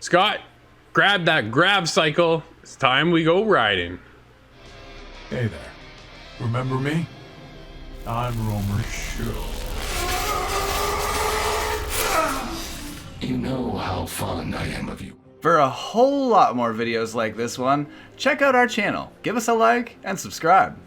Scott, grab that grab cycle. It's time we go riding. Hey there. Remember me? I'm Romer Show. You know how fond I am of you. For a whole lot more videos like this one, check out our channel, give us a like, and subscribe.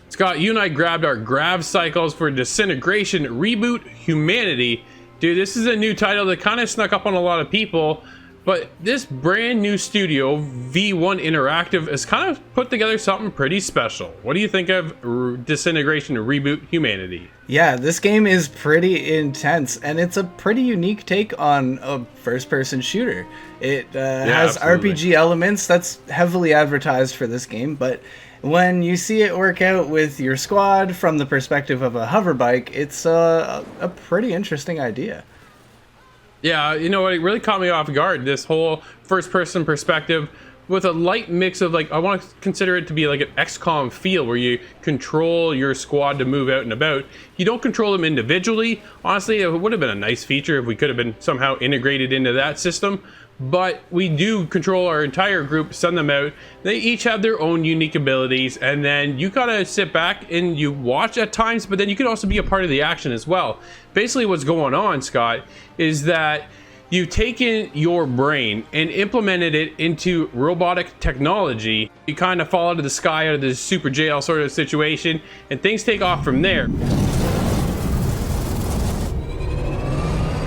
Scott, you and I grabbed our grab cycles for Disintegration, Reboot, Humanity. Dude, this is a new title that kind of snuck up on a lot of people, but this brand new studio, V1 Interactive, has kind of put together something pretty special. What do you think of Disintegration, Reboot, Humanity? Yeah, this game is pretty intense, and it's a pretty unique take on a first-person shooter. It has absolutely. RPG elements that's heavily advertised for this game, but when you see it work out with your squad from the perspective of a hover bike, it's a pretty interesting idea. Yeah, you know what, it really caught me off guard, this whole first-person perspective with a light mix of, like, I want to consider it to be like an XCOM feel where you control your squad to move out and about. You don't control them individually. Honestly, it would have been a nice feature if we could have been somehow integrated into that system. But we do control our entire group, send them out. They each have their own unique abilities, and then you gotta sit back and you watch at times, but then you can also be a part of the action as well. Basically what's going on, Scott, is that you've taken your brain and implemented it into robotic technology. You kind of fall out of the sky, out of this super jail sort of situation, and things take off from there.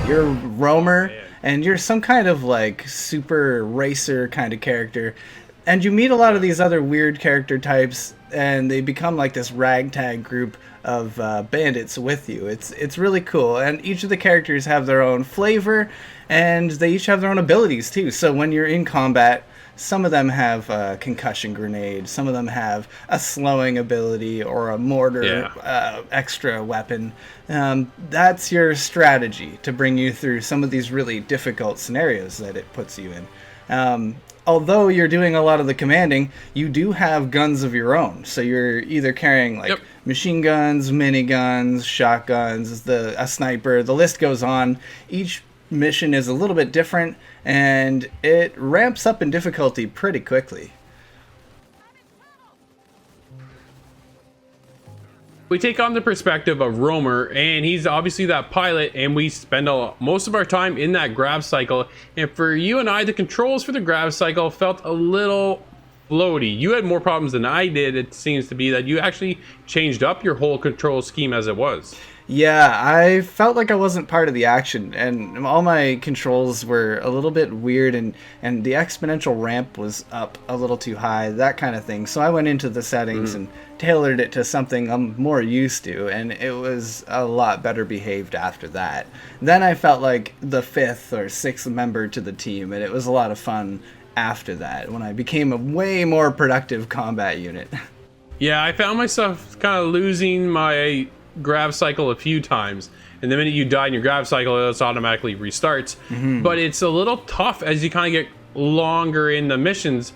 You're Romer, and you're some kind of like super racer kind of character, and you meet a lot of these other weird character types, and they become like this ragtag group of bandits with you. It's really cool, and each of the characters have their own flavor, and they each have their own abilities too. So when you're in combat, some of them have a concussion grenade, some of them have a slowing ability or a mortar extra weapon. That's your strategy to bring you through some of these really difficult scenarios that it puts you in. Although you're doing a lot of the commanding, you do have guns of your own. So you're either carrying like machine guns, miniguns, shotguns, a sniper, the list goes on. Each mission is a little bit different, and it ramps up in difficulty pretty quickly. We take on the perspective of Romer, and he's obviously that pilot, and we spend most of our time in that grab cycle. And for you and I, the controls for the grab cycle felt a little floaty. You had more problems than I did. It seems to be that you actually changed up your whole control scheme as it was. Yeah, I felt like I wasn't part of the action, and all my controls were a little bit weird, and the exponential ramp was up a little too high, that kind of thing. So I went into the settings and tailored it to something I'm more used to, and it was a lot better behaved after that. Then I felt like the fifth or sixth member to the team, and it was a lot of fun after that, when I became a way more productive combat unit. Yeah, I found myself kind of losing my grab cycle a few times, and the minute you die in your grab cycle, it automatically restarts. But it's a little tough as you kind of get longer in the missions,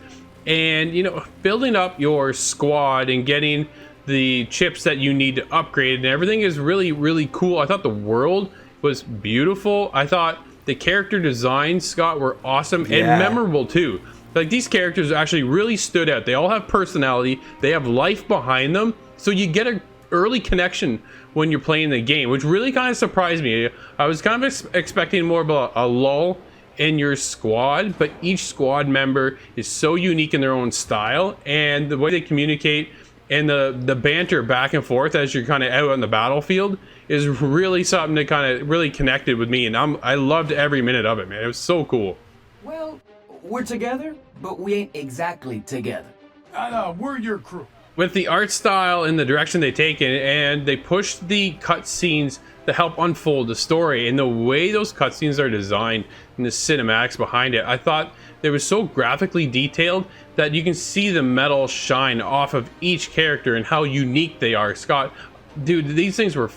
and you know, building up your squad and getting the chips that you need to upgrade, and everything is really cool. I thought the world was beautiful. I thought the character designs, Scott, were awesome and memorable too. Like, these characters actually really stood out. They all have personality, they have life behind them, so you get a early connection when you're playing the game, which really kind of surprised me. I was kind of expecting more of a lull in your squad, but each squad member is so unique in their own style, and the way they communicate and the banter back and forth as you're kind of out on the battlefield is really something that kind of really connected with me, and I loved every minute of it, man. It was so cool. Well, we're together, but we ain't exactly together. We're your crew. With the art style and the direction they take it, and they push the cutscenes to help unfold the story, and the way those cutscenes are designed and the cinematics behind it, I thought they were so graphically detailed that you can see the metal shine off of each character and how unique they are. Scott, dude, these things were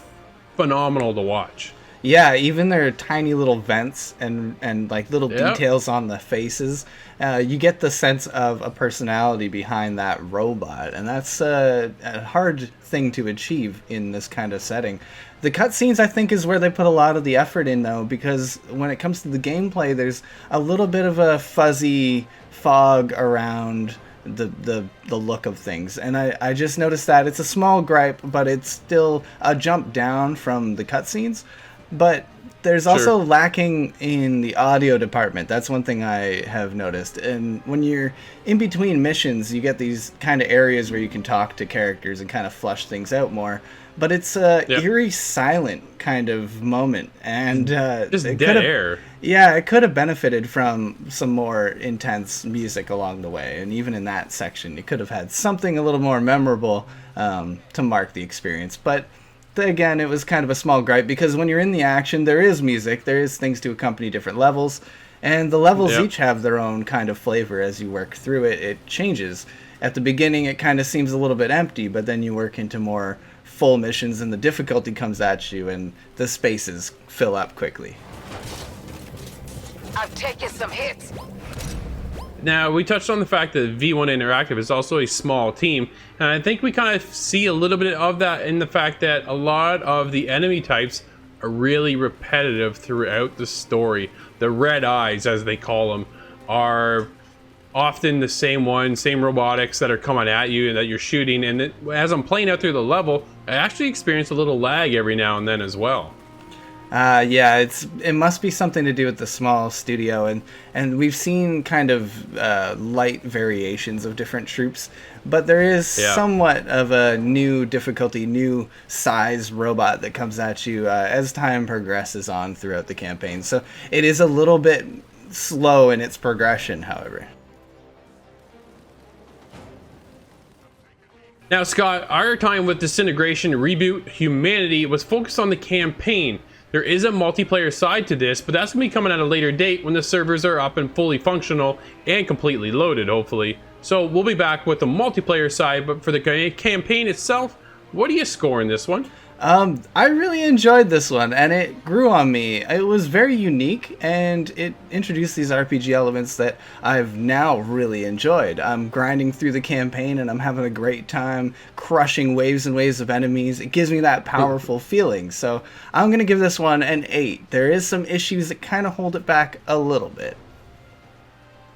phenomenal to watch. Yeah, even their tiny little vents and like little Yep. details on the faces, you get the sense of a personality behind that robot, and that's a hard thing to achieve in this kind of setting. The cutscenes, I think, is where they put a lot of the effort in, though, because when it comes to the gameplay, there's a little bit of a fuzzy fog around the look of things, and I just noticed that. It's a small gripe, but it's still a jump down from the cutscenes. But there's also lacking in the audio department. That's one thing I have noticed. And when you're in between missions, you get these kind of areas where you can talk to characters and kind of flush things out more. But it's a eerie, silent kind of moment, and Just it dead could've- air. Yeah, it could have benefited from some more intense music along the way, and even in that section, you could have had something a little more memorable to mark the experience. But again, it was kind of a small gripe, because when you're in the action, there is music, there is things to accompany different levels, and the levels each have their own kind of flavor as you work through it. It changes. At the beginning, it kind of seems a little bit empty, but then you work into more full missions, and the difficulty comes at you, and the spaces fill up quickly. I'm taking some hits. Now, we touched on the fact that V1 Interactive is also a small team, and I think we kind of see a little bit of that in the fact that a lot of the enemy types are really repetitive throughout the story. The red eyes, as they call them, are often the same one, same robotics that are coming at you and that you're shooting, and as I'm playing out through the level, I actually experience a little lag every now and then as well. Yeah, it must be something to do with the small studio, and we've seen kind of light variations of different troops, but there is somewhat of a new difficulty, new size robot that comes at you as time progresses on throughout the campaign. So it is a little bit slow in its progression, however. Now, Scott, our time with Disintegration, Reboot, Humanity was focused on the campaign. There is a multiplayer side to this, but that's going to be coming at a later date when the servers are up and fully functional and completely loaded, hopefully. So we'll be back with the multiplayer side, but for the campaign itself, what do you score in this one? I really enjoyed this one, and it grew on me. It was very unique, and it introduced these RPG elements that I've now really enjoyed. I'm grinding through the campaign, and I'm having a great time crushing waves and waves of enemies. It gives me that powerful feeling, so I'm going to give this one an 8. There is some issues that kind of hold it back a little bit.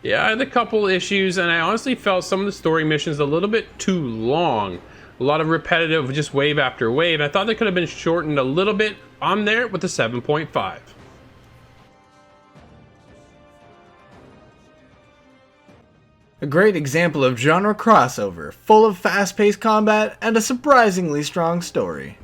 Yeah, I had a couple issues, and I honestly felt some of the story missions a little bit too long. A lot of repetitive, just wave after wave. I thought they could have been shortened a little bit. I'm there with the 7.5. A great example of genre crossover, full of fast-paced combat and a surprisingly strong story.